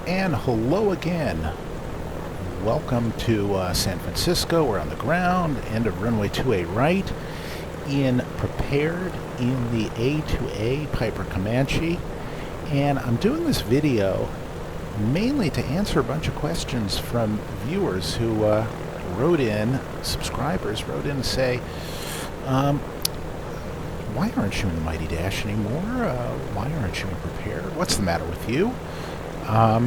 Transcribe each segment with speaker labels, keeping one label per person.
Speaker 1: And hello again. Welcome to San Francisco. We're on the ground, end of runway 28 right, prepared in the A2A Piper Comanche. And I'm doing this video mainly to answer a bunch of questions from viewers who subscribers wrote in to say, why aren't you in the Mighty Dash anymore? Why aren't you in Prepared? What's the matter with you? I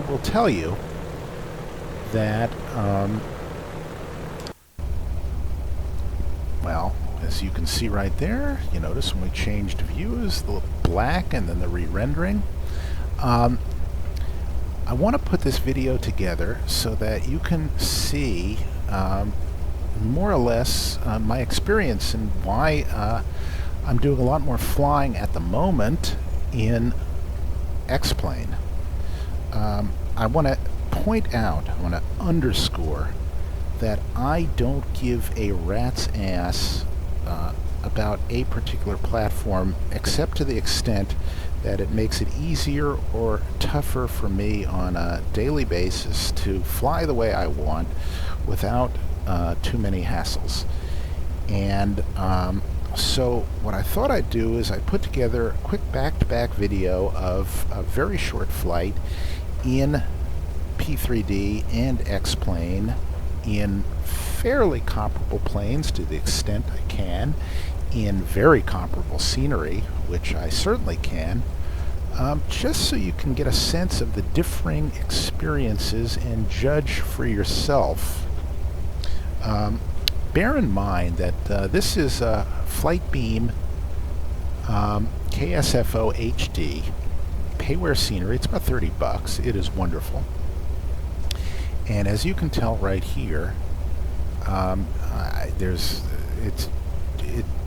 Speaker 1: will tell you that, well, as you can see right there, you notice when we changed views, the black and then the re-rendering. I want to put this video together so that you can see more or less my experience and why I'm doing a lot more flying at the moment in X-Plane. I want to point out, I want to underscore that I don't give a rat's ass about a particular platform, except to the extent that it makes it easier or tougher for me on a daily basis to fly the way I want without too many hassles. And so what I thought I'd do is I put together a quick back-to-back video of a very short flight in P3D and X-Plane in fairly comparable planes to the extent I can, in very comparable scenery, which I certainly can, just so you can get a sense of the differing experiences and judge for yourself. Bear in mind that this is a Flight Beam KSFO HD Payware scenery. It's about $30. It is wonderful. And as you can tell right here,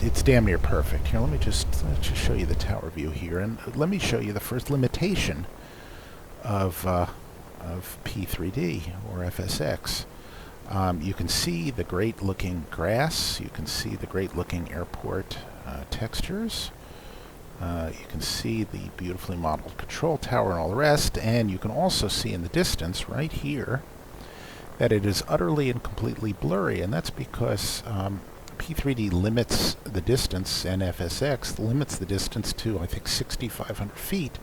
Speaker 1: it's damn near perfect. Here, let me just show you the tower view here, and let me show you the first limitation of P3D or FSX. You can see the great-looking grass. You can see the great-looking airport textures. You can see the beautifully modeled control tower and all the rest. And you can also see in the distance right here that it is utterly and completely blurry. And that's because P3D limits the distance, and FSX limits the distance to, I think, 6,500 feet.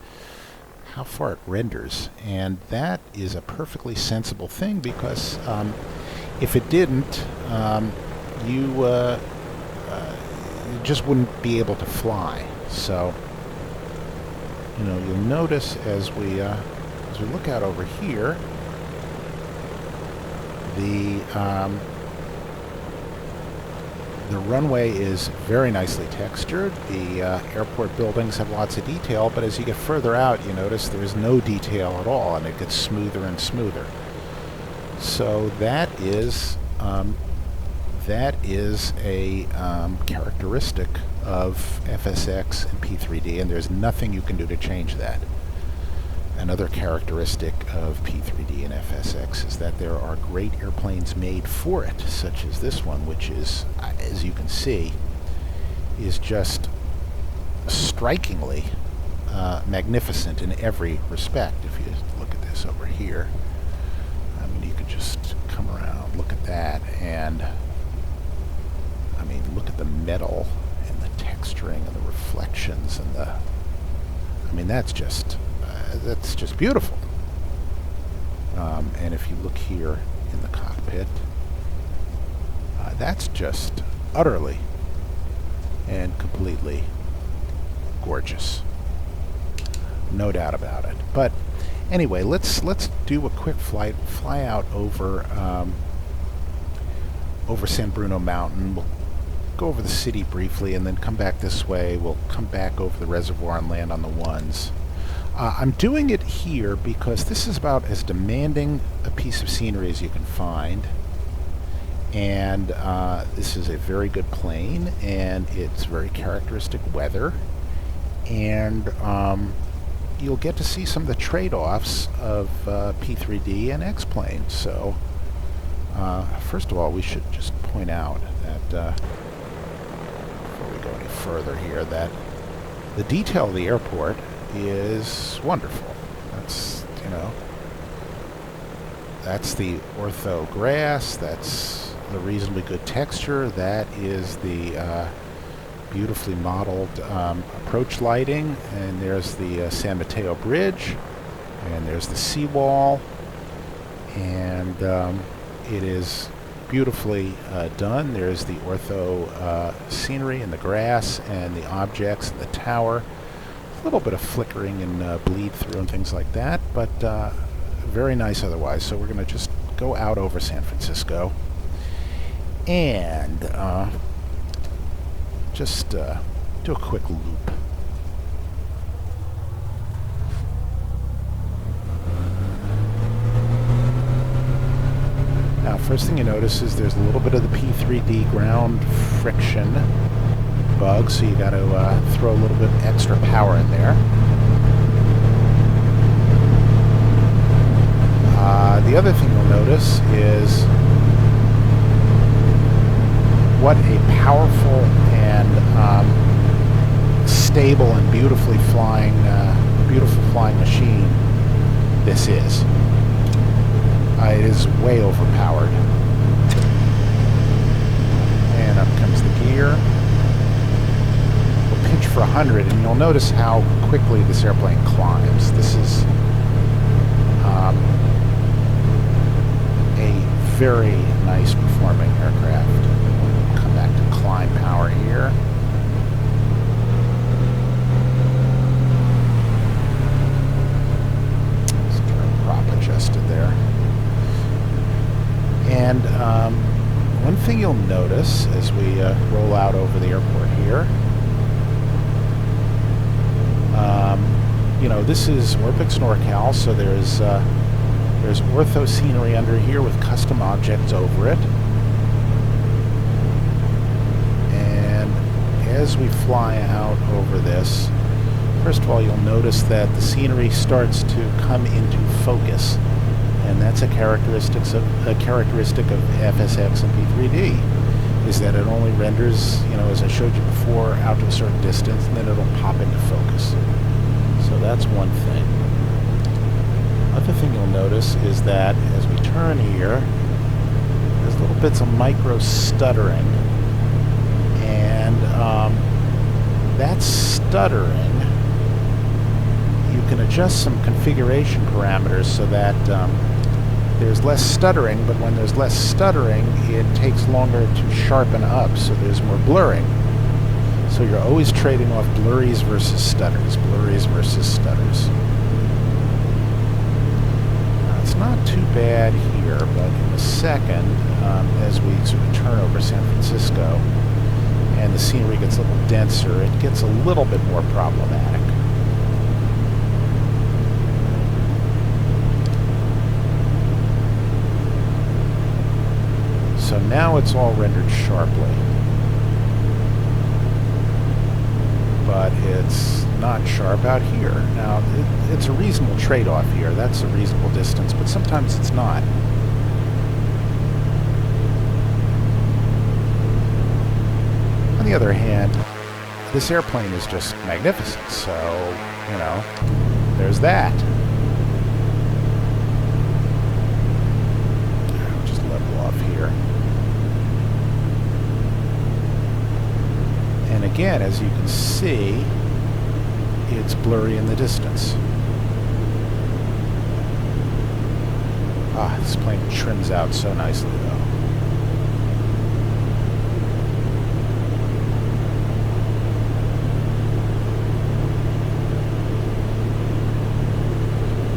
Speaker 1: How far it renders. And that is a perfectly sensible thing, because if it didn't, you just wouldn't be able to fly. So, you'll notice as we look out over here, the runway is very nicely textured. The airport buildings have lots of detail, but as you get further out, you notice there's no detail at all, and it gets smoother and smoother. So that is a characteristic of FSX and P3D, and there's nothing you can do to change that. Another characteristic of P3D and FSX is that there are great airplanes made for it, such as this one, which is, as you can see, is just strikingly magnificent in every respect. If you look at this over here, I mean, you could just come around, look at that, and I mean, look at the metal and the texturing and the reflections and that's just beautiful. And if you look here in the cockpit, that's just utterly and completely gorgeous. No doubt about it. But anyway, let's do a quick fly out over San Bruno Mountain. We'll go over the city briefly and then come back this way. We'll come back over the reservoir and land on the ones. I'm doing it here because this is about as demanding a piece of scenery as you can find. And this is a very good plane, and it's very characteristic weather. And you'll get to see some of the trade-offs of P3D and X-Plane. So, first of all, we should just point out that, before we go any further here, that The detail of the airport is wonderful. That's, you know, that's the ortho grass, that's the reasonably good texture, that is the beautifully modeled approach lighting, and there's the San Mateo Bridge, and there's the seawall, and it is beautifully done. There's the ortho scenery and the grass and the objects and the tower. A little bit of flickering and bleed through and things like that, but very nice otherwise. So we're going to just go out over San Francisco and just do a quick loop. Now, first thing you notice is there's a little bit of the P3D ground friction bug, so you got to throw a little bit extra power in there. The other thing you'll notice is what a powerful and stable and beautiful flying machine this is. It is way overpowered. And up comes the gear. We'll pitch for 100, and you'll notice how quickly this airplane climbs. This is a very nice performing aircraft. We'll come back to climb power here. Let's turn prop adjusted there. And one thing you'll notice as we roll out over the airport here, you know, this is Orbix NorCal, so there's ortho scenery under here with custom objects over it. And as we fly out over this, first of all, you'll notice that the scenery starts to come into focus. And that's a characteristic of FSX and P3D, is that it only renders, you know, as I showed you before, out to a certain distance, and then it'll pop into focus. So that's one thing. Other thing you'll notice is that as we turn here, there's little bits of micro stuttering, and that stuttering, you can adjust some configuration parameters so that there's less stuttering, but when there's less stuttering, it takes longer to sharpen up, so there's more blurring. So you're always trading off blurries versus stutters, blurries versus stutters. Now, it's not too bad here, but in a second, as we sort of turn over San Francisco and the scenery gets a little denser, it gets a little bit more problematic. So now it's all rendered sharply, but it's not sharp out here. Now, it's a reasonable trade-off here. That's a reasonable distance, but sometimes it's not. On the other hand, this airplane is just magnificent, so, you know, there's that. I'll just level off here. And again, as you can see, it's blurry in the distance. Ah, this plane trims out so nicely, though.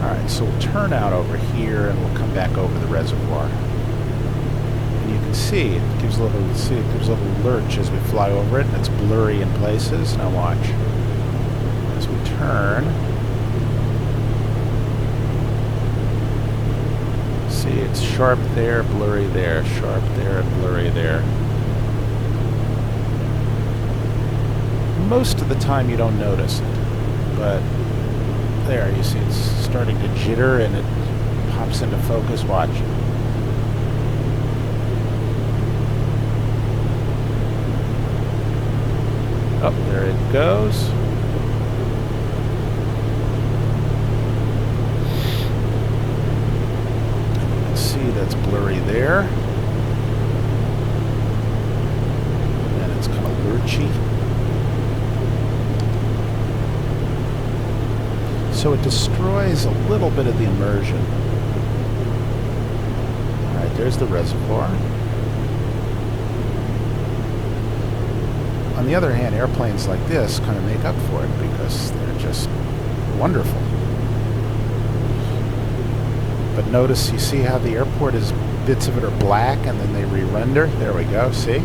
Speaker 1: Alright, so we'll turn out over here and we'll come back over the reservoir. You can see it gives a little lurch as we fly over it, and it's blurry in places. Now watch. As we turn, see it's sharp there, blurry there, sharp there, and blurry there. Most of the time you don't notice it, but there, you see it's starting to jitter and it pops into focus. Watch. Oh, there it goes. there. And it's kind of lurchy. So it destroys a little bit of the immersion. Alright, there's the reservoir. On the other hand, airplanes like this kind of make up for it because they're just wonderful. But notice, you see how the airport is, bits of it are black and then they re-render? There we go, see?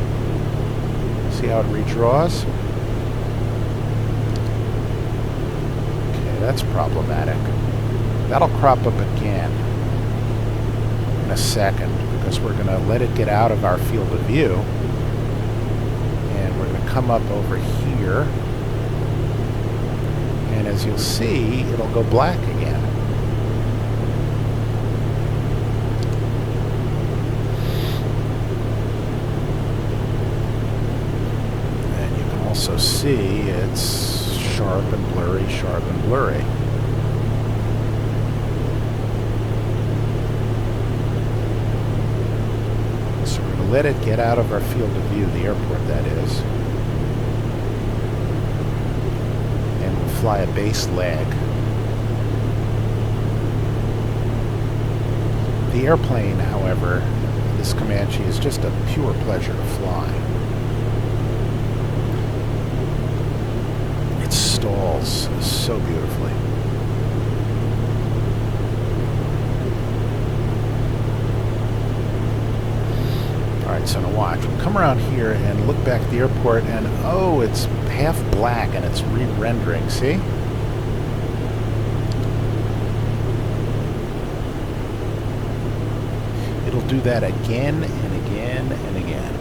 Speaker 1: See how it redraws? Okay, that's problematic. That'll crop up again in a second because we're going to let it get out of our field of view. And we're going to come up over here. And as you'll see, it'll go black again. Also see it's sharp and blurry, sharp and blurry. So we're going to let it get out of our field of view, the airport that is. And we'll fly a base leg. The airplane, however, this Comanche is just a pure pleasure to fly. Stalls so beautifully. Alright, so now watch. We'll come around here and look back at the airport and oh, it's half black and it's re-rendering, see? It'll do that again and again and again.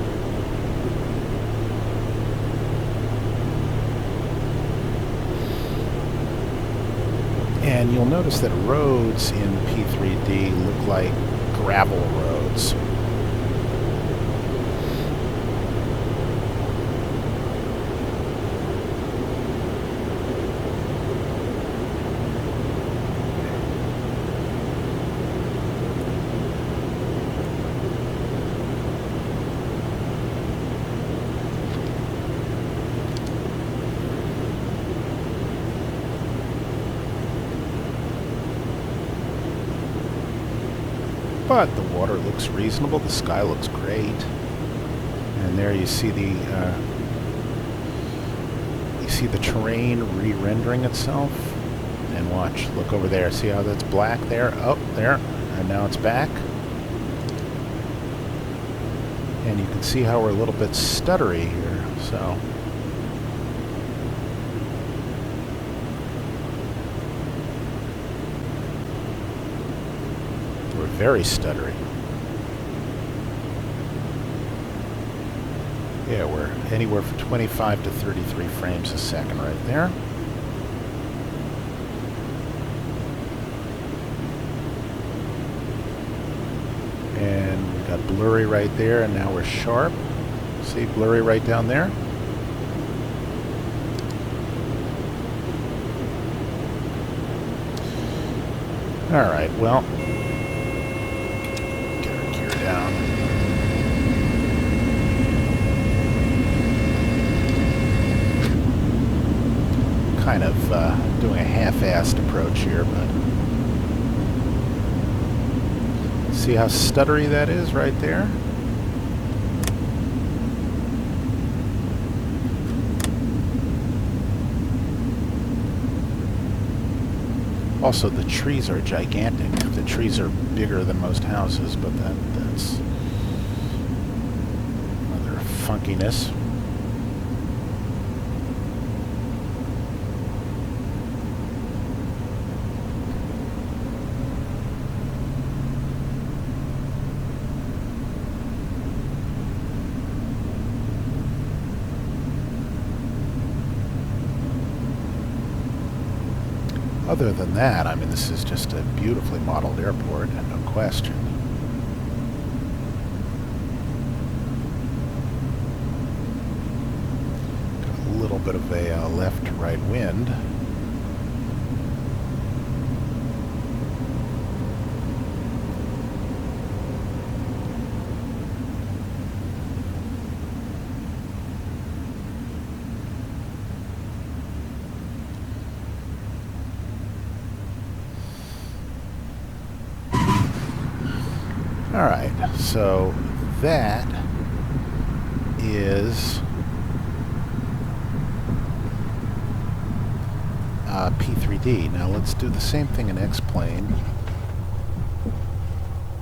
Speaker 1: And you'll notice that roads in P3D look like gravel roads. But the water looks reasonable, the sky looks great, and there you see the terrain re-rendering itself. And watch, look over there, see how that's black there? Oh, there, and now it's back. And you can see how we're a little bit stuttery here, so. Very stuttery. Yeah, we're anywhere from 25 to 33 frames a second right there. And we got blurry right there, and now we're sharp. See, blurry right down there. All right, well, down. Kind of doing a half-assed approach here, but see how stuttery that is right there? Also, the trees are gigantic. The trees are bigger than most houses, but that's another funkiness. Other than that, I mean, this is just a beautifully modeled airport, and no question. Got a little bit of a left to right wind. Alright, so that is P3D. Now let's do the same thing in X-plane.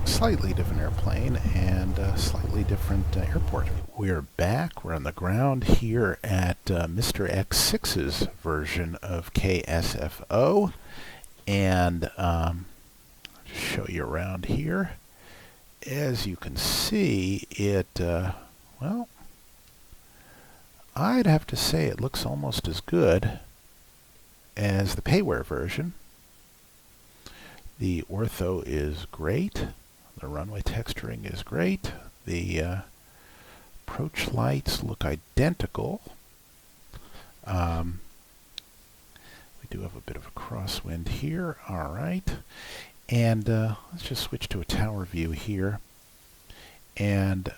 Speaker 1: Slightly different airplane and slightly different airport. We're back. We're on the ground here at Mr. X6's version of KSFO, and just show you around here. As you can see, it well, I'd have to say it looks almost as good as the payware version. The ortho is great. The runway texturing is great. The approach lights look identical. We do have a bit of a crosswind here. All right. And let's just switch to a tower view here. And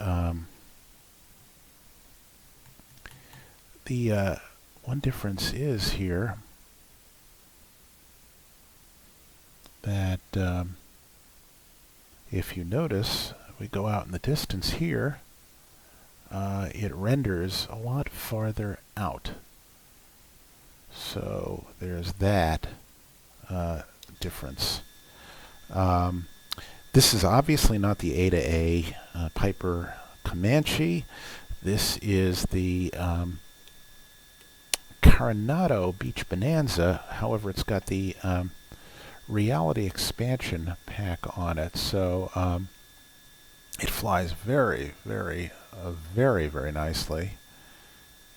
Speaker 1: the one difference is here that if you notice, we go out in the distance here, it renders a lot farther out. So there's that difference. This is obviously not the A to A Piper Comanche. This is the Coronado Beach Bonanza. However, it's got the reality expansion pack on it, so it flies very, very nicely.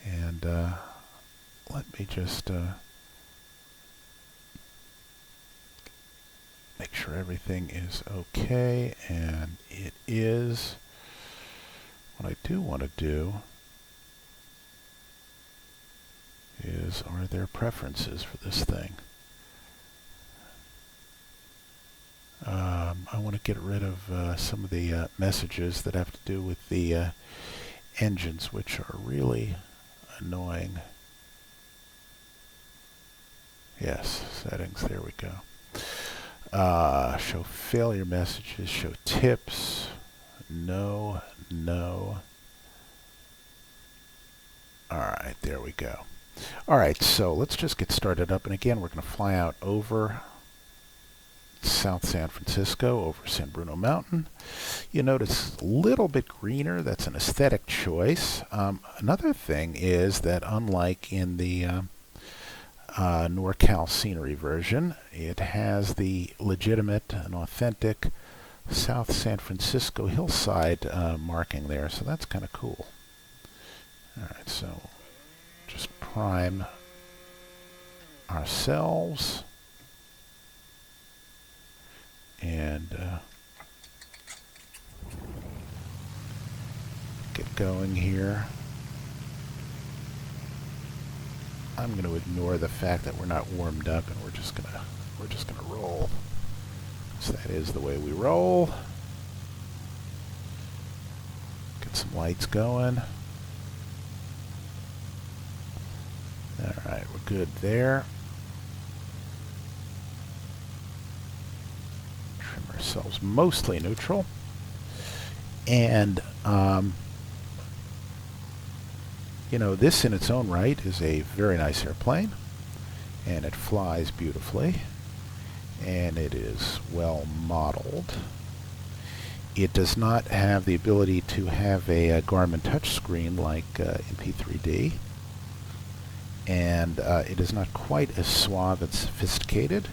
Speaker 1: And let me just make sure everything is okay, and it is. What I do want to do is, are there preferences for this thing? I want to get rid of some of the messages that have to do with the engines, which are really annoying. Yes, settings, there we go. Show failure messages, show tips, no. Alright, there we go. Alright, so let's just get started up, and again we're going to fly out over South San Francisco, over San Bruno Mountain. You notice a little bit greener. That's an aesthetic choice. Another thing is that unlike in the NorCal scenery version, it has the legitimate and authentic South San Francisco hillside marking there, so that's kind of cool. Alright, so just prime ourselves and get going here. I'm going to ignore the fact that we're not warmed up, and we're just gonna roll. So that is the way we roll. Get some lights going. Alright, we're good there. Trim ourselves mostly neutral. And, you know, this in its own right is a very nice airplane, and it flies beautifully, and it is well modeled. It does not have the ability to have a Garmin touchscreen like in P3D, and it is not quite as suave and sophisticated,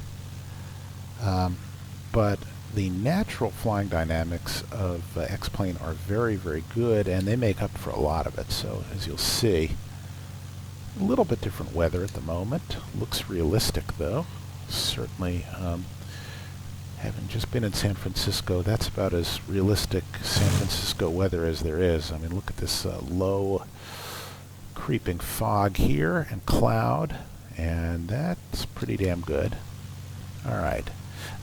Speaker 1: but the natural flying dynamics of X-plane are very, very good, and they make up for a lot of it. So as you'll see, a little bit different weather at the moment. Looks realistic though. Certainly, having just been in San Francisco, that's about as realistic San Francisco weather as there is. I mean, look at this low creeping fog here and cloud, and that's pretty damn good. Alright.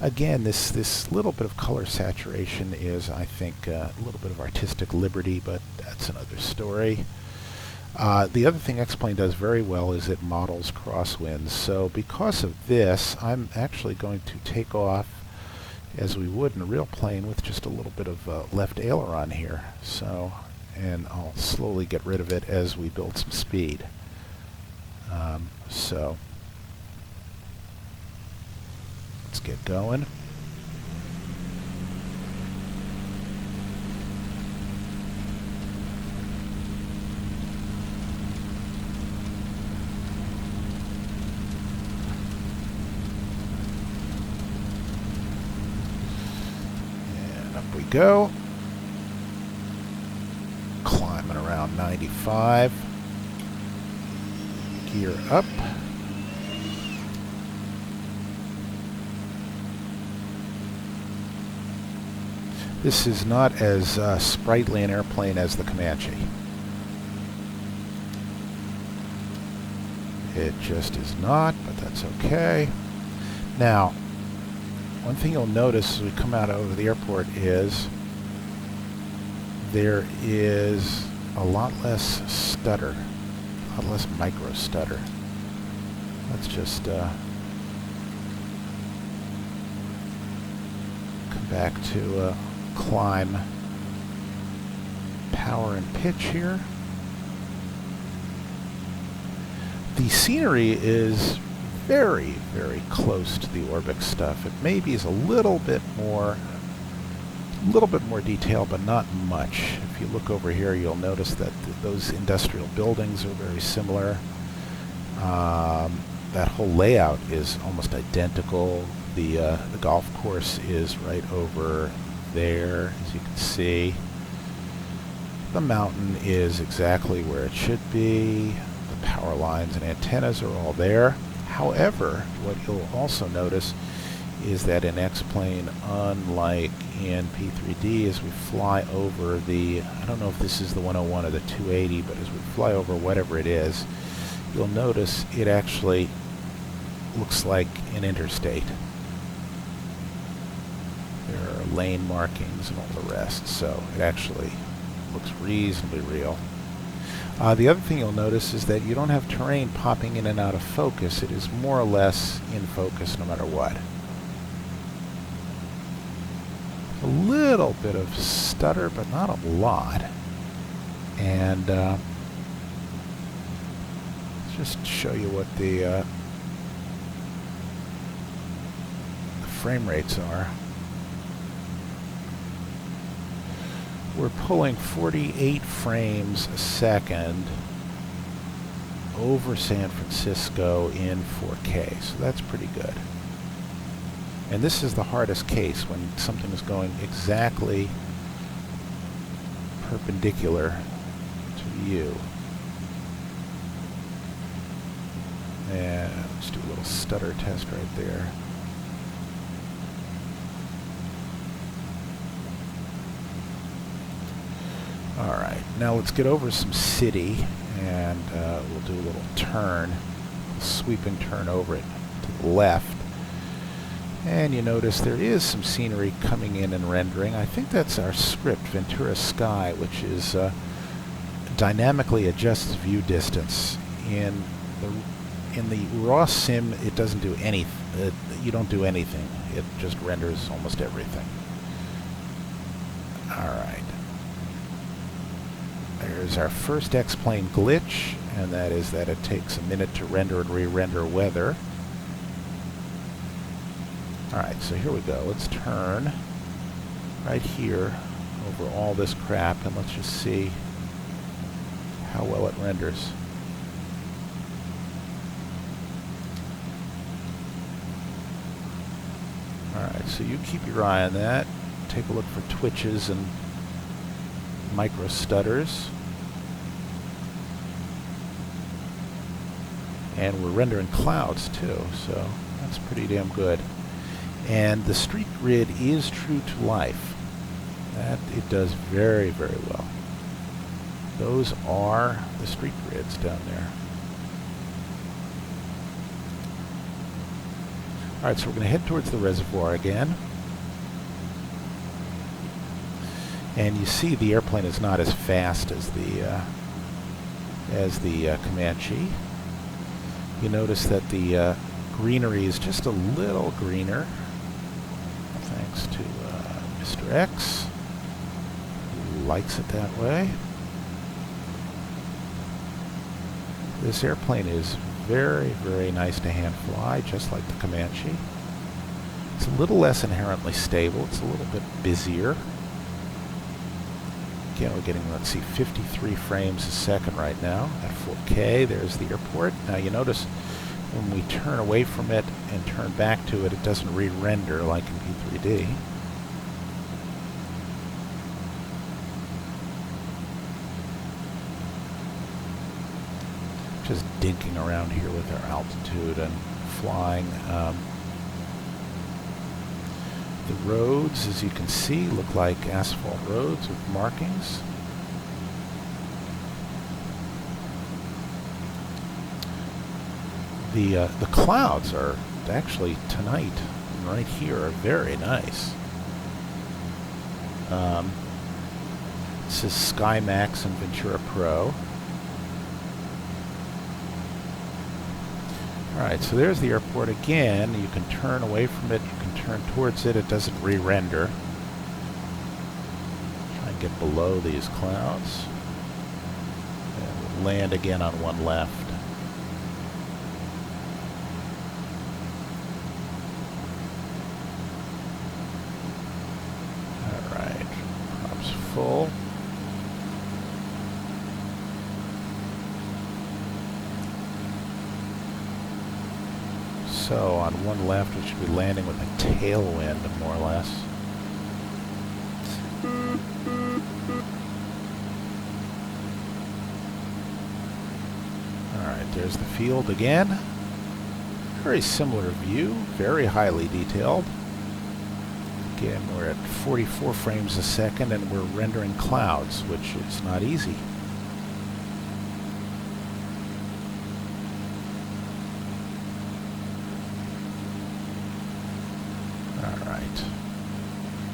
Speaker 1: Again, this little bit of color saturation is, I think, a little bit of artistic liberty, but that's another story. The other thing X-plane does very well is it models crosswinds. So because of this, I'm actually going to take off as we would in a real plane with just a little bit of left aileron here. So, and I'll slowly get rid of it as we build some speed. So let's get going. And up we go. Climbing around 95. Gear up. This is not as sprightly an airplane as the Comanche. It just is not, but that's okay. Now, one thing you'll notice as we come out over the airport is there is a lot less stutter, a lot less micro stutter. Let's just come back to climb power and pitch here. The scenery is very, very close to the Orbix stuff. It maybe is a little bit more detailed, but not much. If you look over here, you'll notice that those industrial buildings are very similar. That whole layout is almost identical. The golf course is right over there, as you can see. The mountain is exactly where it should be. The power lines and antennas are all there. However, what you'll also notice is that in X-Plane, unlike in P3D, as we fly over the, I don't know if this is the 101 or the 280, but as we fly over whatever it is, you'll notice it actually looks like an interstate. There are lane markings and all the rest, so it actually looks reasonably real. The other thing you'll notice is that you don't have terrain popping in and out of focus. It is more or less in focus no matter what. A little bit of stutter, but not a lot. And let's just show you what the frame rates are. We're pulling 48 frames a second over San Francisco in 4K, so that's pretty good. And this is the hardest case, when something is going exactly perpendicular to you. And let's do a little stutter test right there. Alright, now let's get over some city, and we'll do a little turn, a sweeping turn over it to the left. And you notice there is some scenery coming in and rendering. I think that's our script, Ventura Sky, which is dynamically adjusts view distance. In the raw sim, it doesn't do anything. You don't do anything. It just renders almost everything. Alright. There's our first X-Plane glitch, and that is that it takes a minute to render and re-render weather. Alright, so here we go. Let's turn right here over all this crap, and let's just see how well it renders. Alright, so you keep your eye on that. Take a look for twitches and micro stutters. And we're rendering clouds too, so that's pretty damn good. And the street grid is true to life. That it does very, very well. Those are the street grids down there. Alright, so we're going to head towards the reservoir again. And you see the airplane is not as fast as the Comanche. You notice that the greenery is just a little greener, thanks thanks to Mr. X, who likes it that way. This airplane is very, very nice to hand fly, just like the Comanche. It's a little less inherently stable. It's a little bit busier. Again, we're getting, let's see, 53 frames a second right now at 4K. There's the airport. Now you notice when we turn away from it and turn back to it, it doesn't re-render like in P3D. Just dinking around here with our altitude and flying. The roads, as you can see, look like asphalt roads with markings. The clouds are actually tonight and right here are very nice. This is SkyMax and Ventura Pro. Alright, so there's the airport again. You can turn away from it, you can turn towards it, it doesn't re-render. Try and get below these clouds. And we'll land again on one left. Alright, props full. So on one left, we should be landing with a tailwind, more or less. Alright, there's the field again. Very similar view, very highly detailed. Again, we're at 44 frames a second and we're rendering clouds, which is not easy.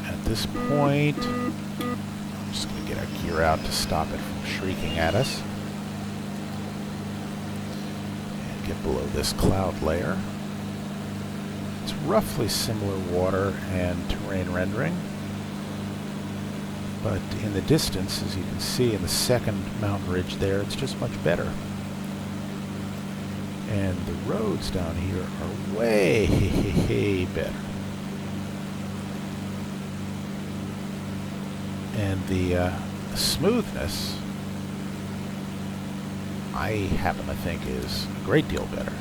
Speaker 1: At this point, I'm just going to get our gear out to stop it from shrieking at us. And get below this cloud layer. It's roughly similar water and terrain rendering. But in the distance, as you can see in the second mountain ridge there, it's just much better. And the roads down here are way better. And the smoothness, I happen to think, is a great deal better.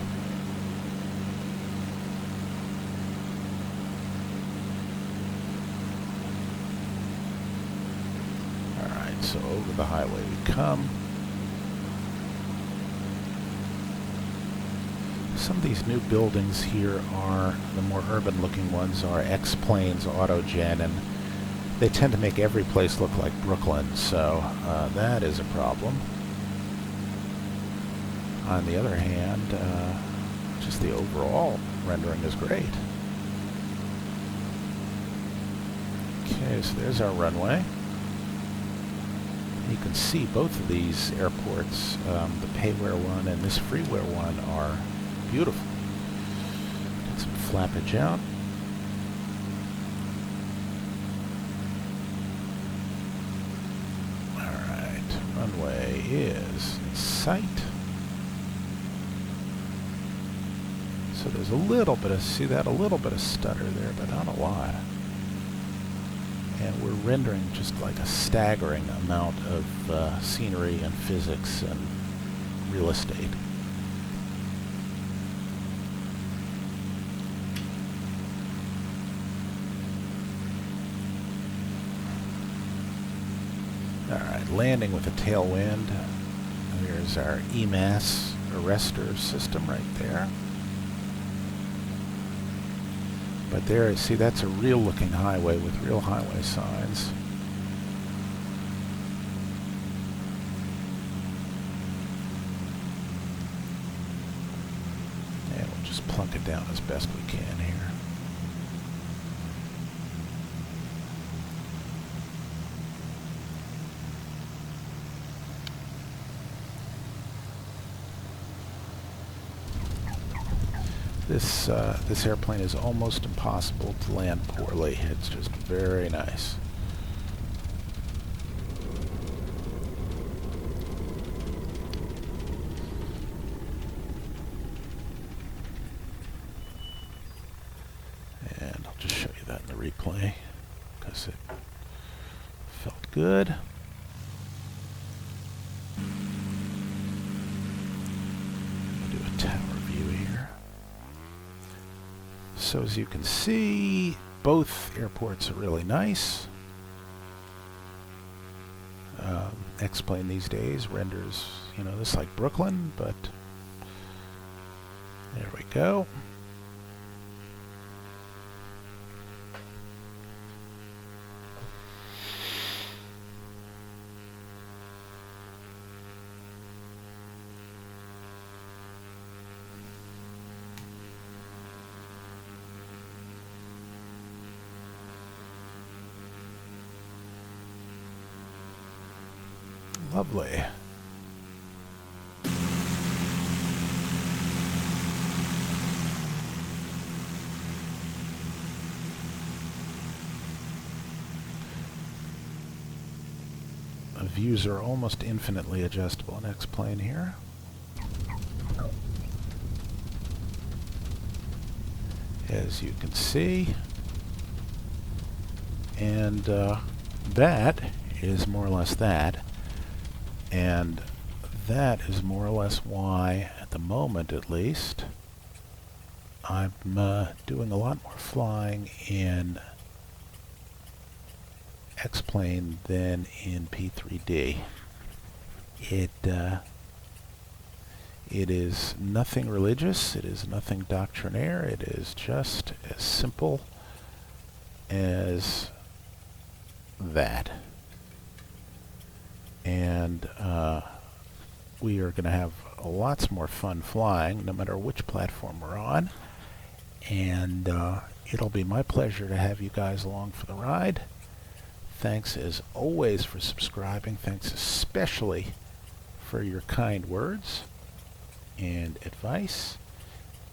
Speaker 1: Alright, so over the highway we come. Some of these new buildings here are, the more urban looking ones are X-Planes Autogen, and they tend to make every place look like Brooklyn, so that is a problem. On the other hand, just the overall rendering is great. Okay, so there's our runway. You can see both of these airports, the payware one and this freeware one, are beautiful. Get some flappage out. Runway is in sight. So there's a little bit of, see that, a little bit of stutter there, but I don't know why. And we're rendering just like a staggering amount of scenery and physics and real estate. Alright, landing with a tailwind. There's our EMAS arrestor system right there. But there, see, that's a real looking highway with real highway signs. And we'll just plunk it down as best we can here. This airplane is almost impossible to land poorly. It's just very nice. And I'll just show you that in the replay because it felt good. I'll do a tower view here. So as you can see, both airports are really nice. X-Plane these days renders, this like Brooklyn, but there we go. Lovely. The views are almost infinitely adjustable in X-Plane here. As you can see. And that is more or less that. And that is more or less why, at the moment at least, I'm doing a lot more flying in X-Plane than in P3D. It is nothing religious, it is nothing doctrinaire, it is just as simple as that. And we are going to have lots more fun flying, no matter which platform we're on. And it'll be my pleasure to have you guys along for the ride. Thanks as always for subscribing. Thanks especially for your kind words and advice.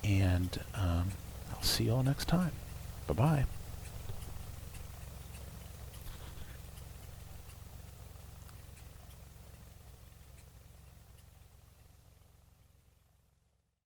Speaker 1: And I'll see you all next time. Bye-bye.